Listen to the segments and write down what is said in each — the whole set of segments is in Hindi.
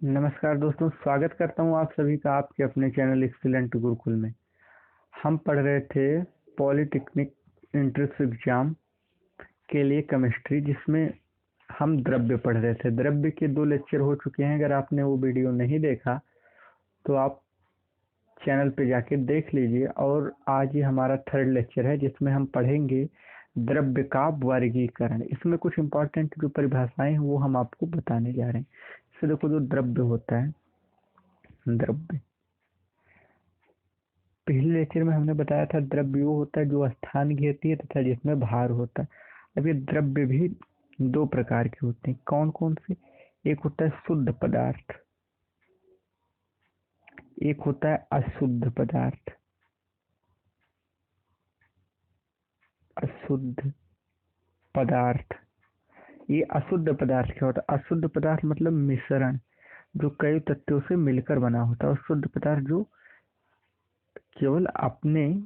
नमस्कार दोस्तों, स्वागत करता हूँ आप सभी का आपके अपने चैनल एक्सीलेंट गुरुकुल में। हम पढ़ रहे थे पॉलिटेक्निक एंट्रेंस एग्जाम के लिए केमिस्ट्री, जिसमें हम द्रव्य पढ़ रहे थे। द्रव्य के 2 लेक्चर हो चुके हैं। अगर आपने वो वीडियो नहीं देखा तो आप चैनल पे जाके देख लीजिए। और आज ये हमारा 3rd लेक्चर है, जिसमें हम पढ़ेंगे द्रव्य का वर्गीकरण। इसमें कुछ इंपॉर्टेंट जो परिभाषाएं हैं वो हम आपको बताने जा रहे हैं। इससे देखो, जो द्रव्य होता है, द्रव्य पहले लेक्चर में हमने बताया था, द्रव्य वो होता है जो स्थान घेरती है तथा जिसमें भार होता है। अब ये द्रव्य भी 2 प्रकार के होते हैं। कौन कौन से? एक होता है शुद्ध पदार्थ, एक होता है अशुद्ध पदार्थ। अशुद्ध पदार्थ, ये अशुद्ध पदार्थ क्या होता है? अशुद्ध पदार्थ मतलब मिश्रण जो कई तत्वों से मिलकर बना होता है। और शुद्ध पदार्थ जो केवल अपने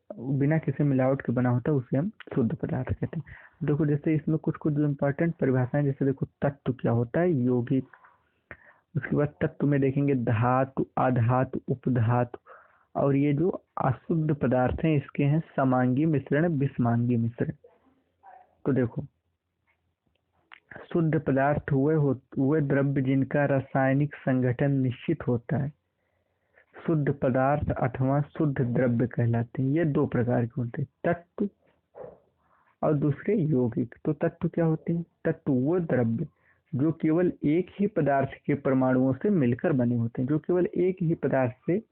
बिना किसी मिलावट के बना होता है, उसे हम शुद्ध पदार्थ कहते हैं। देखो, जैसे इसमें कुछ कुछ जो इम्पोर्टेंट परिभाषाएं, जैसे देखो, तत्व क्या होता है? यौगिक। उसके बाद तत्व में देखेंगे धातु, अधातु, उपधातु। और ये जो अशुद्ध पदार्थ हैं, इसके हैं समांगी मिश्रण, विषमांगी मिश्रण। तो देखो, शुद्ध पदार्थ हुए द्रव्य जिनका रासायनिक संगठन निश्चित होता है, शुद्ध पदार्थ अथवा शुद्ध द्रव्य कहलाते हैं। ये 2 प्रकार के होते हैं, तत्व और दूसरे यौगिक। तो तत्व क्या होते हैं? तत्व वो द्रव्य जो केवल एक ही पदार्थ के परमाणुओं से मिलकर बने होते हैं। जो केवल एक ही पदार्थ से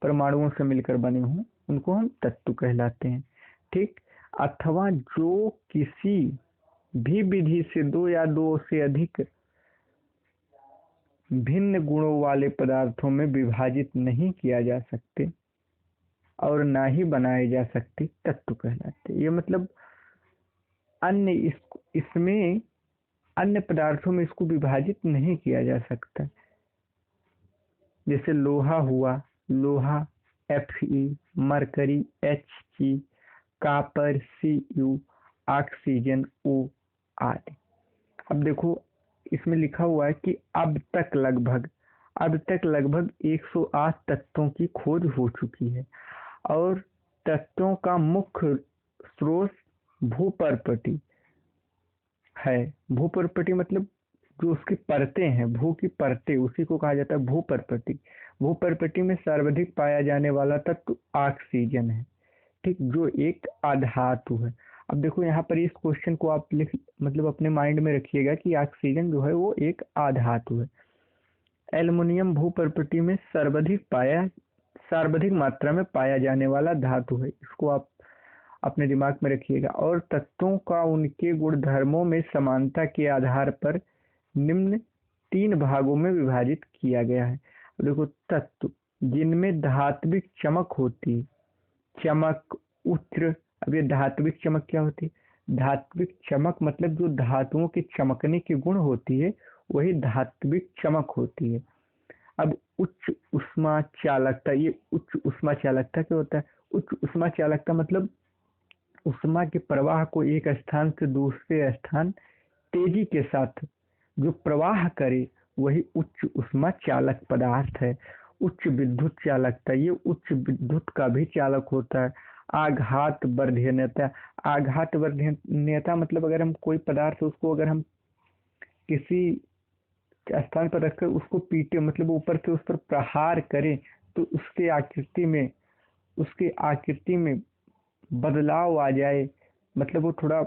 परमाणुओं से मिलकर बने हों, उनको हम तत्व कहलाते हैं। ठीक। अथवा जो किसी भी विधि से 2 या 2 से अधिक भिन्न गुणों वाले पदार्थों में विभाजित नहीं किया जा सकते और ना ही बनाए जा सकते, तत्व कहलाते हैं। ये मतलब इसमें अन्य पदार्थों में इसको विभाजित नहीं किया जा सकता। जैसे लोहा हुआ, लोहा Fe, mercury Hg, copper Cu, oxygen O आदि। अब देखो, इसमें लिखा हुआ है कि अब तक लगभग 108 तत्वों की खोज हो चुकी है। और तत्वों का मुख्य स्रोत भूपर्पटी है। भूपर्पटी मतलब जो उसकी परतें हैं, भू की परतें, उसी को कहा जाता है भूपर्पटी। भूपर्पटी में सर्वाधिक पाया जाने वाला तत्व ऑक्सीजन है। ठीक, जो एक अधातु है। अब देखो, यहाँ पर इस क्वेश्चन को आप मतलब अपने माइंड में रखिएगा कि ऑक्सीजन जो है वो एक अधातु है। एल्युमिनियम भूपर्पटी में सर्वाधिक मात्रा में पाया जाने वाला धातु है। इसको आप अपने दिमाग में रखिएगा। और तत्वों का उनके गुणधर्मों में समानता के आधार पर निम्न 3 भागों में विभाजित किया गया है। देखो, तत्व जिनमें धात्विक चमक होती है, चमक, उच्च। अब ये धात्विक चमक क्या होती है? धात्विक चमक मतलब जो धातुओं के चमकने की गुण होती है, वही धात्विक चमक होती है। अब उच्च उष्मा चालकता, ये उच्च उष्मा चालकता क्या होता है? उच्च उष्मा चालकता मतलब उष्मा के प्रवाह को एक स्थान से दूसरे स्थान तेजी के साथ जो प्रवाह करे, वही उच्च उष्मा चालक पदार्थ है। उच्च विद्युत चालकता, ये उच्च विद्युत का भी चालक होता है। आघात वर्धनीयता, आघात वर्धनीयता मतलब अगर हम कोई पदार्थ, उसको अगर हम किसी स्थान पर रखकर उसको पीटे, मतलब ऊपर से उस पर प्रहार करें, तो उसके आकृति में बदलाव आ जाए, मतलब वो थोड़ा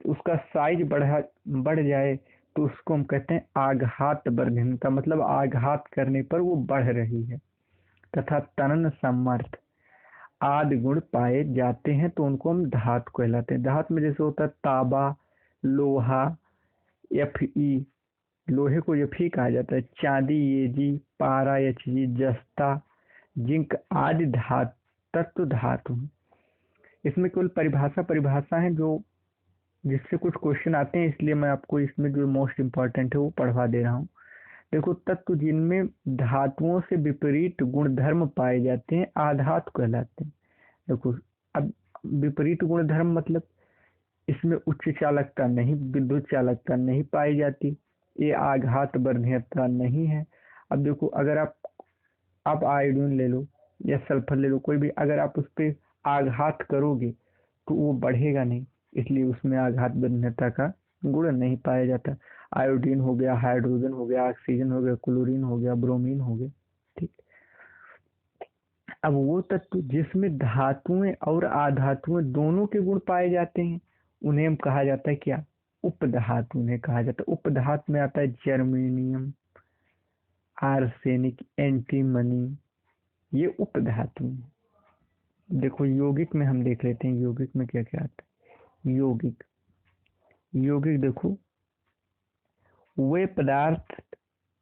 उसका साइज बढ़ जाए, तो उसको हम कहते हैं आघात वर्धनीयता। मतलब आघात करने पर वो बढ़ रही है। तथा तनन सामर्थ्य आदि गुण पाए जाते हैं, तो उनको हम धातु कहलाते हैं। धातु में जैसे होता है तांबा, लोहा, Fe, लोहे को Fe कहा जाता है, चांदी Ag, पारा Hg, जस्ता, जिंक आदि तत्व धातु हैं। इसमें केवल परिभाषा है जो जिससे कुछ क्वेश्चन आते हैं, इसलिए मैं आपको इसमें जो मोस्ट इम्पोर्टेंट है वो पढ़वा दे रहा हूँ। देखो, तत्व जिनमें धातुओं से विपरीत गुणधर्म पाए जाते हैं, आधातु कहलाते हैं। देखो, अब विपरीत गुणधर्म मतलब इसमें उच्च चालकता नहीं, विद्युत चालकता नहीं पाई जाती, ये आघात वर्धनीयता नहीं है। अब देखो, अगर आप आयोडीन ले लो या सल्फर ले लो, कोई भी, अगर आप उस पर आघात करोगे तो वो बढ़ेगा नहीं, इसलिए उसमें आघात वर्धनीयता का गुण नहीं पाया जाता। आयोडीन हो गया, हाइड्रोजन हो गया, ऑक्सीजन हो गया, क्लोरीन हो गया, ब्रोमीन हो गया। ठीक। अब वो तत्व जिसमें धातुएं और अधातुएं दोनों के गुण पाए जाते हैं, उन्हें हम कहा जाता है क्या? उपधातु उन्हें कहा जाता है। उपधातु में आता है जर्मेनियम, आर्सेनिक, एंटीमनी, ये उपधातु हैं। देखो यौगिक में हम देख लेते हैं, यौगिक में क्या क्या आता है। यौगिक, यौगिक देखो, वे पदार्थ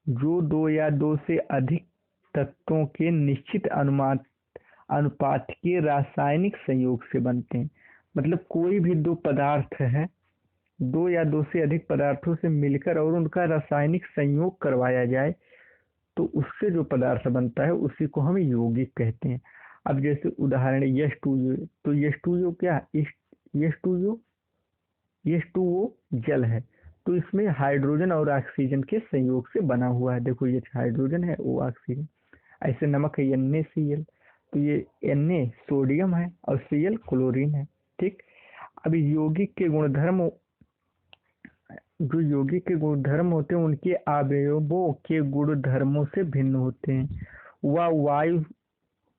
जो दो या दो से अधिक तत्वों के निश्चित अनुपात के रासायनिक संयोग से बनते हैं। मतलब कोई भी दो पदार्थ है, दो या दो से अधिक पदार्थों से मिलकर और उनका रासायनिक संयोग करवाया जाए तो उससे जो पदार्थ बनता है उसी को हम यौगिक कहते हैं। अब जैसे उदाहरण H2O, तो H2O क्या है? H2O, H2O जल है, तो इसमें हाइड्रोजन और ऑक्सीजन के संयोग से बना हुआ है। देखो ये हाइड्रोजन है, वो ऑक्सीजन। ऐसे नमक है NaCl, तो ये Na सोडियम है और Cl क्लोरीन है। ठीक। अब यौगिक के गुणधर्म, जो यौगिक के गुणधर्म होते हैं उनके अवयवों के गुणधर्मों से भिन्न होते हैं। वह वायु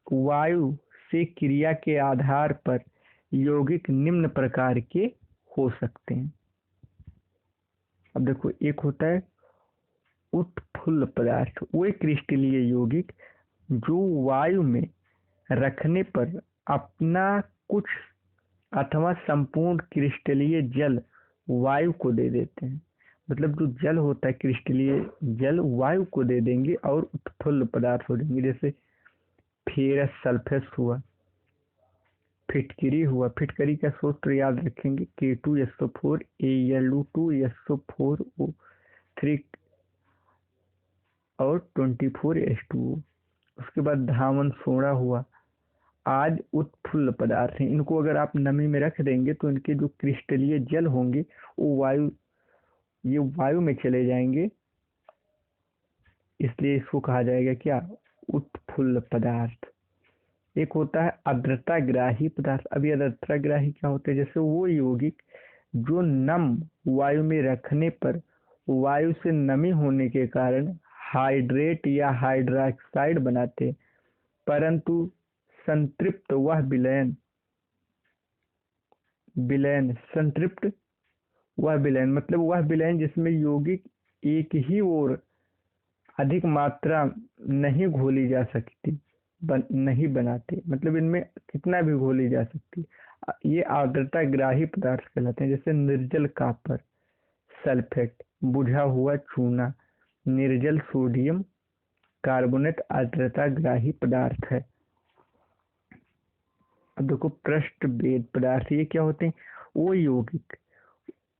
वायु से क्रिया के आधार पर यौगिक निम्न प्रकार के हो सकते हैं। अब देखो, एक होता है उत्फुल्ल पदार्थ, वे क्रिस्टलीय यौगिक जो वायु में रखने पर अपना कुछ अथवा संपूर्ण क्रिस्टलीय जल वायु को दे देते हैं। मतलब जो जल होता है क्रिस्टलीय जल वायु को दे देंगे और उत्फुल्ल पदार्थ हो जाएंगे। जैसे फेरस सल्फेट हुआ, फिटकरी हुआ। फिटकरी का सूत्र याद रखेंगे, K2SO4 Al2SO4O3 और 24H2O। उसके बाद धामन सोना हुआ। आज उत्फुल्ल पदार्थ हैं, इनको अगर आप नमी में रख देंगे तो इनके जो क्रिस्टलीय जल होंगे वो ये वायु में चले जाएंगे, इसलिए इसको कहा जाएगा क्या? उत्फुल्ल पदार्थ। एक होता है आर्द्रताग्राही पदार्थ। अभी आर्द्रताग्राही क्या होता है? जैसे वो यौगिक जो नम वायु में रखने पर वायु से नमी होने के कारण हाइड्रेट या हाइड्रोक्साइड बनाते, परंतु संतृप्त वह विलयन विलयन संतृप्त वह विलयन, मतलब वह विलयन जिसमें यौगिक एक ही ओर अधिक मात्रा नहीं घोली जा सकती, नहीं बनाते। मतलब इनमें कितना भी घोली जा सकती, ये आर्द्रता ग्राही पदार्थ कहलाते हैं। जैसे निर्जल कॉपर सल्फेट, बुझा हुआ चूना, निर्जल सोडियम कार्बोनेट आर्द्रता ग्राही पदार्थ है। अब देखो पृष्ठ भेद पदार्थ, ये क्या होते हैं?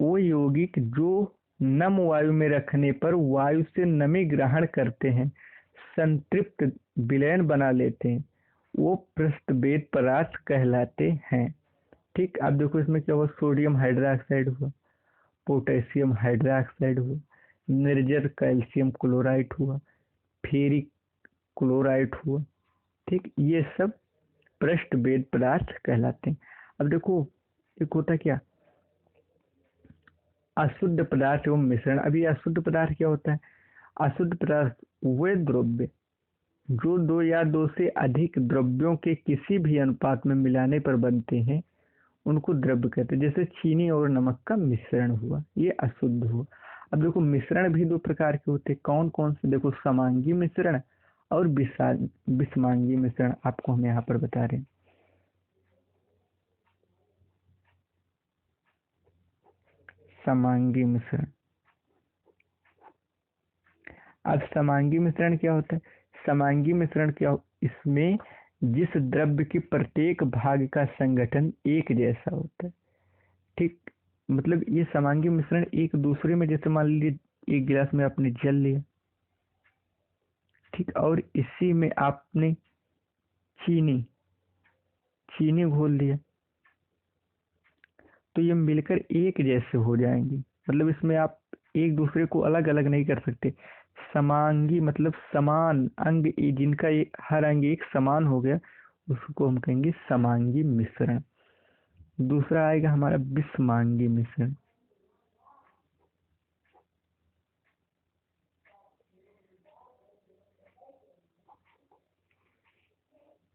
वो यौगिक जो नम वायु में रखने पर वायु से नमी ग्रहण करते हैं, संतृप्त विलयन बना लेते हैं, वो पृष्ठभेद पदार्थ कहलाते हैं। ठीक। अब देखो इसमें क्या हुआ, सोडियम हाइड्रोक्साइड हुआ, पोटेशियम हाइड्रोक्साइड हुआ, निर्जल कैल्शियम क्लोराइड हुआ, फेरिक क्लोराइड हुआ। ठीक, ये सब पृष्ठभेद पदार्थ कहलाते हैं। अब देखो एक होता क्या, अशुद्ध पदार्थ एवं मिश्रण। अभी अशुद्ध पदार्थ क्या होता है? अशुद्ध पदार्थ वे द्रव्य जो दो या दो से अधिक द्रव्यों के किसी भी अनुपात में मिलाने पर बनते हैं, उनको द्रव्य कहते हैं। जैसे चीनी और नमक का मिश्रण हुआ, ये अशुद्ध हुआ। अब देखो मिश्रण भी दो प्रकार के होते हैं। कौन कौन से? देखो समांगी मिश्रण और विषमांगी मिश्रण, आपको हम यहाँ पर बता रहे हैं। समांगी मिश्रण। अब समांगी मिश्रण क्या होता है? समांगी मिश्रण क्या, इसमें जिस द्रव्य के प्रत्येक भाग का संगठन एक जैसा होता है। ठीक। मतलब ये समांगी मिश्रण एक दूसरे में, जैसे मान लीजिए एक गिलास में आपने जल लिया, ठीक, और इसी में आपने चीनी चीनी घोल दिया, तो ये मिलकर एक जैसे हो जाएंगे। मतलब इसमें आप एक दूसरे को अलग अलग नहीं कर सकते। समांगी मतलब समान अंग, जिनका ये हर अंग एक समान हो गया, उसको हम कहेंगे समांगी मिश्रण। दूसरा आएगा हमारा विषमांगी मिश्रण।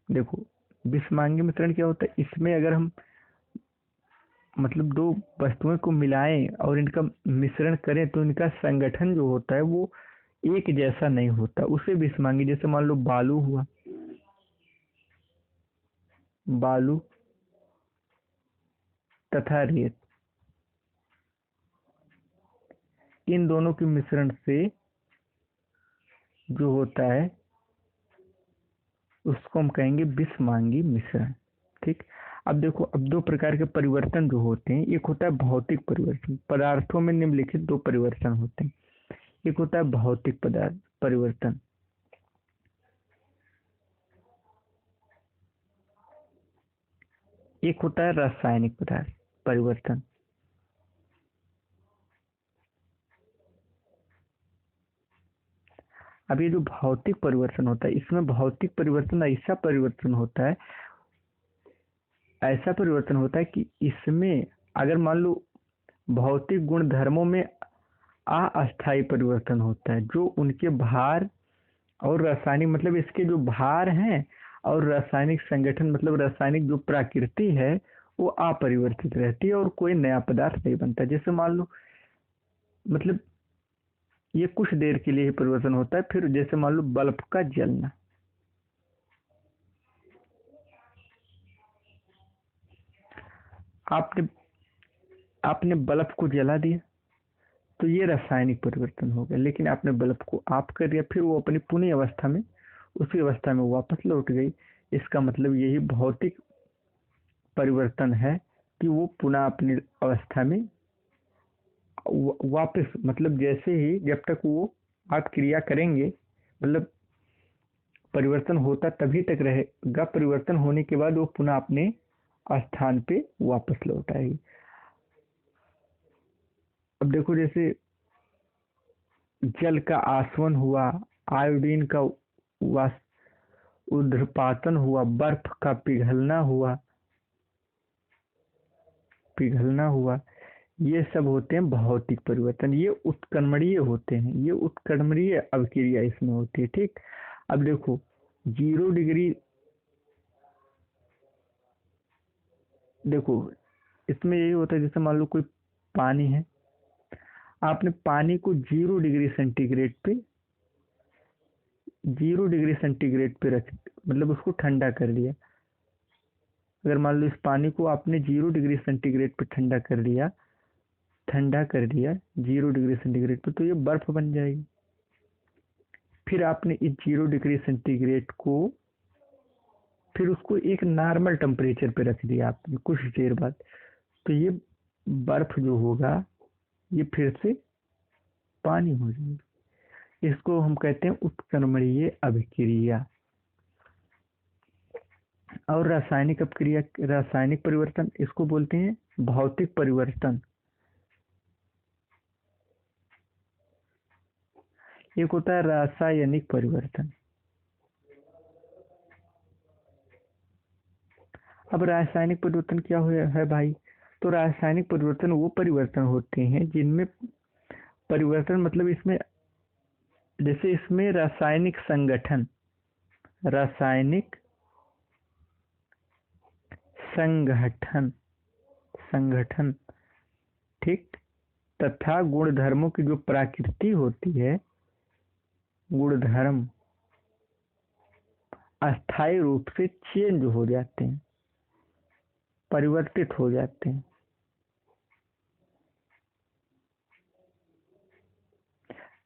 देखो विषमांगी मिश्रण क्या होता है, इसमें अगर हम मतलब दो वस्तुओं को मिलाएं और इनका मिश्रण करें तो इनका संगठन जो होता है वो एक जैसा नहीं होता, उसे विषमांगी। जैसे मान लो बालू हुआ, बालू तथा रेत, इन दोनों के मिश्रण से जो होता है उसको हम कहेंगे विषमांगी मिश्रण। ठीक। अब देखो, अब दो प्रकार के परिवर्तन जो होते हैं, एक होता है भौतिक परिवर्तन। पदार्थों में निम्नलिखित दो परिवर्तन होते हैं। एक होता है भौतिक पदार्थ परिवर्तन, एक होता है रासायनिक पदार्थ परिवर्तन। अब ये जो भौतिक परिवर्तन होता है, इसमें भौतिक परिवर्तन ऐसा परिवर्तन होता है कि इसमें अगर मान लो भौतिक गुण धर्मों में अस्थायी परिवर्तन होता है, जो उनके भार और रासायनिक मतलब इसके जो भार हैं और रासायनिक संगठन मतलब रासायनिक जो प्रकृति है वो अपरिवर्तित रहती है और कोई नया पदार्थ नहीं बनता। जैसे मान लो मतलब ये कुछ देर के लिए ही परिवर्तन होता है, फिर जैसे मान लो बल्ब का जलना, आपने आपने बल्ब को जला दिया तो ये रासायनिक परिवर्तन हो गया, लेकिन आपने बल्ब को ऑफ कर दिया, फिर वो अपनी पुनः अवस्था में उसी अवस्था में वापस लौट गई। इसका मतलब यही भौतिक परिवर्तन है कि वो पुनः अपनी अवस्था में वापस मतलब जैसे ही जब तक वो आप क्रिया करेंगे मतलब परिवर्तन होता तभी तक रहेगा, परिवर्तन होने के बाद वो पुनः अपने स्थान पे वापस लौट आएगी। अब देखो जैसे जल का आसवन हुआ, आयोडीन का ऊर्ध्वपातन हुआ, बर्फ का पिघलना हुआ, ये सब होते हैं भौतिक परिवर्तन। ये उत्क्रमणीय होते हैं, ये उत्क्रमणीय अभिक्रिया इसमें होती है। ठीक। अब देखो 0 डिग्री, देखो इसमें यही होता है जैसे मान लो कोई पानी है, आपने पानी को 0 डिग्री सेंटीग्रेड पे रख मतलब उसको ठंडा कर लिया। अगर मान लो इस पानी को आपने 0 डिग्री सेंटीग्रेड पे ठंडा कर दिया 0 डिग्री सेंटीग्रेड पे, तो ये बर्फ बन जाएगी। फिर आपने इस 0 डिग्री सेंटीग्रेड को फिर उसको एक नॉर्मल टेम्परेचर पे रख दिया आपने कुछ देर बाद, तो ये बर्फ जो होगा ये फिर से पानी हो जाएगी। इसको हम कहते हैं उत्क्रमणीय अभिक्रिया। और रासायनिक परिवर्तन इसको बोलते हैं भौतिक परिवर्तन। एक होता है रासायनिक परिवर्तन। अब रासायनिक परिवर्तन क्या है भाई, तो रासायनिक परिवर्तन वो परिवर्तन होते हैं जिनमें परिवर्तन मतलब इसमें जैसे इसमें रासायनिक संगठन संगठन ठीक, तथा गुणधर्मों की जो प्रकृति होती है, गुणधर्म अस्थायी रूप से चेंज हो जाते हैं, परिवर्तित हो जाते हैं।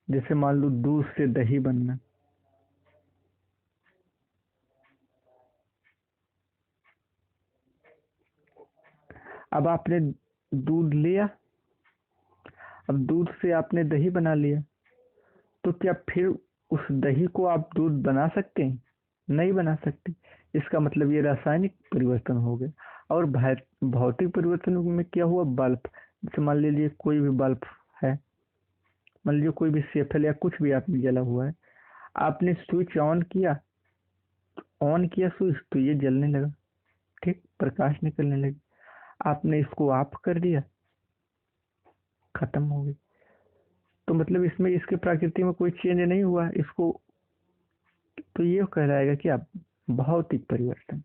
जैसे मान लो दूध से दही बनना, अब आपने दूध लिया, अब दूध से आपने दही बना लिया, तो क्या फिर उस दही को आप दूध बना सकते हैं? नहीं बना सकते। इसका मतलब ये रासायनिक परिवर्तन हो गया। और भौतिक परिवर्तन में क्या हुआ, बल्ब, जैसे मान लीजिए कोई भी बल्ब है, मान लीजिए कोई भी सेफल या कुछ भी आपने जला हुआ है, आपने स्विच ऑन किया स्विच तो ये जलने लगा, ठीक, प्रकाश निकलने लगी। आपने इसको ऑफ कर दिया, खत्म हो गई। तो मतलब इसमें इसके प्रकृति में कोई चेंज नहीं हुआ इसको, तो ये कहलाएगा कि आप भौतिक परिवर्तन।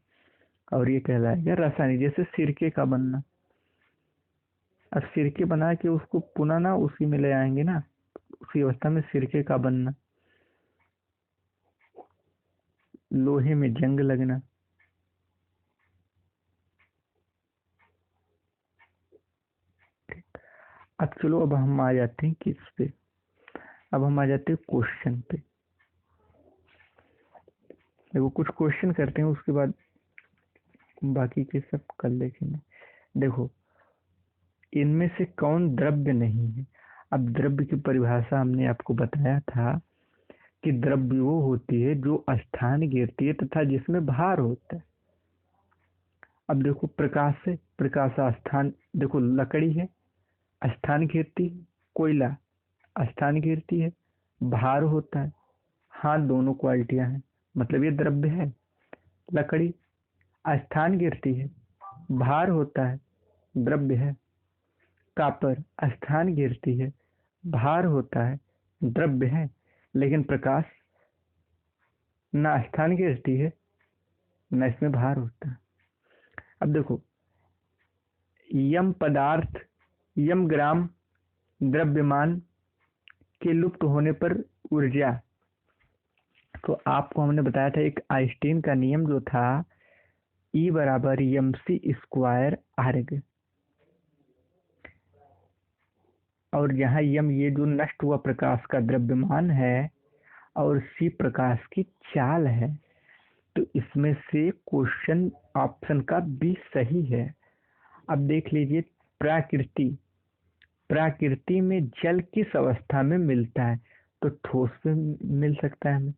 और ये कहलाएगा रासायनिक, जैसे सिरके का बनना। अब सिरके बना के उसको पुनः ना उसी में ले आएंगे ना, उसी अवस्था में सिरके का बनना। लोहे में जंग लगना, अब चलो अब हम आ जाते हैं किस पे, अब हम आ जाते हैं क्वेश्चन पे। देखो कुछ क्वेश्चन करते हैं, उसके बाद बाकी के सब कल देखेंगे। देखो इनमें से कौन द्रव्य नहीं है। अब द्रव्य की परिभाषा हमने आपको बताया था कि द्रव्य वो होती है जो स्थान घेरती है तथा जिसमें भार होता है। अब देखो प्रकाश से, प्रकाश स्थान, देखो लकड़ी है स्थान घेरती है, कोयला स्थान घेरती है, भार होता है। हाँ दोनों क्वालिटियां हैं, मतलब ये द्रव्य है। लकड़ी स्थान घेरती है, भार होता है, द्रव्य है। कापर स्थान घेरती है, भार होता है, द्रव्य है। लेकिन प्रकाश ना स्थान घेरती है न इसमें भार होता है। अब देखो यम पदार्थ, यम ग्राम द्रव्यमान के लुप्त होने पर ऊर्जा, तो आपको हमने बताया था एक आइंस्टीन का नियम जो था, E बराबर एम सी स्क्वायर आर्ग। और यहाँ यम ये जो नष्ट हुआ प्रकाश का द्रव्यमान है और सी प्रकाश की चाल है, तो इसमें से क्वेश्चन ऑप्शन का बी सही है। अब देख लीजिए प्राकृति, प्राकृति में जल किस अवस्था में मिलता है, तो ठोस में मिल सकता है हमें,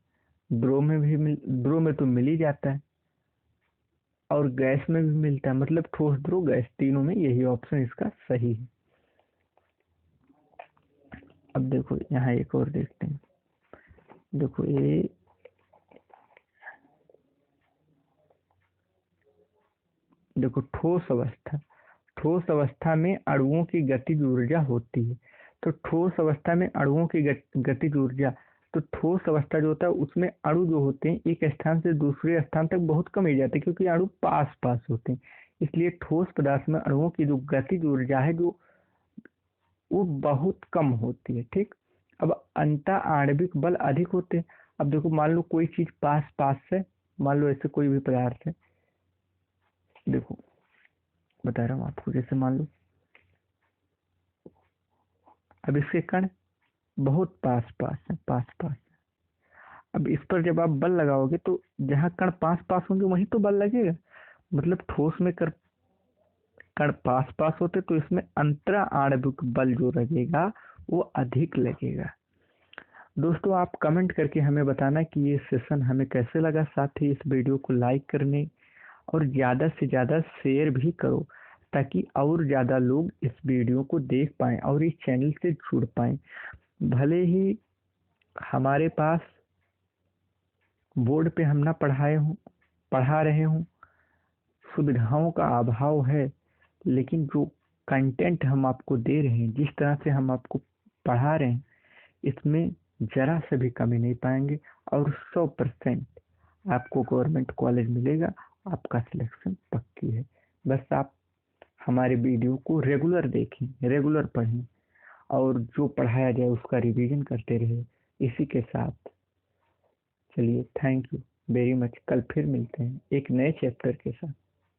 द्रव में भी द्रव में तो मिल ही जाता है, और गैस में भी मिलता है। मतलब ठोस द्रव गैस तीनों में यही ऑप्शन इसका सही है। अब देखो यहाँ एक और देखते हैं। देखो ये देखो ठोस अवस्था, ठोस अवस्था में अणुओं की गतिज ऊर्जा होती है। तो ठोस अवस्था में अणुओं की गतिज ऊर्जा, तो ठोस अवस्था जो होता है उसमें अणु जो होते हैं एक स्थान से दूसरे स्थान तक बहुत कम ही जाते हैं, क्योंकि अणु पास पास होते हैं। इसलिए ठोस पदार्थ में अणुओं की जो गतिज ऊर्जा है जो वो बहुत कम होती है, ठीक। अब अंतः आणविक बल अधिक होते हैं। अब देखो मान लो कोई चीज पास पास से, मान लो ऐसे कोई भी पदार्थ है, देखो बता रहा हूँ आपको, जैसे मान लो अब इसके कण बहुत पास पास है, पास पास है। अब इस पर जब आप बल लगाओगे तो जहाँ कण पास पास होंगे वहीं तो बल लगेगा। मतलब ठोस में कण पास पास होते तो इसमें अंतरा आणविक बल जो लगेगा वो अधिक लगेगा। दोस्तों आप कमेंट करके हमें बताना कि ये सेशन हमें कैसे लगा, साथ ही इस वीडियो को लाइक करने और ज़्यादा से ज़्यादा शेयर भी करो, ताकि और ज़्यादा लोग इस वीडियो को देख पाएँ और इस चैनल से जुड़ पाएँ। भले ही हमारे पास बोर्ड पे हम ना पढ़ा रहे हों, सुविधाओं का अभाव है, लेकिन जो कंटेंट हम आपको दे रहे हैं, जिस तरह से हम आपको पढ़ा रहे हैं, इसमें जरा से भी कमी नहीं पाएंगे और 100% आपको गवर्नमेंट कॉलेज मिलेगा। आपका सिलेक्शन पक्की है। बस आप हमारे वीडियो को रेगुलर देखें, रेगुलर पढ़ें और जो पढ़ाया जाए उसका रिवीजन करते रहे। इसी के साथ चलिए, थैंक यू वेरी मच। कल फिर मिलते हैं एक नए चैप्टर के साथ।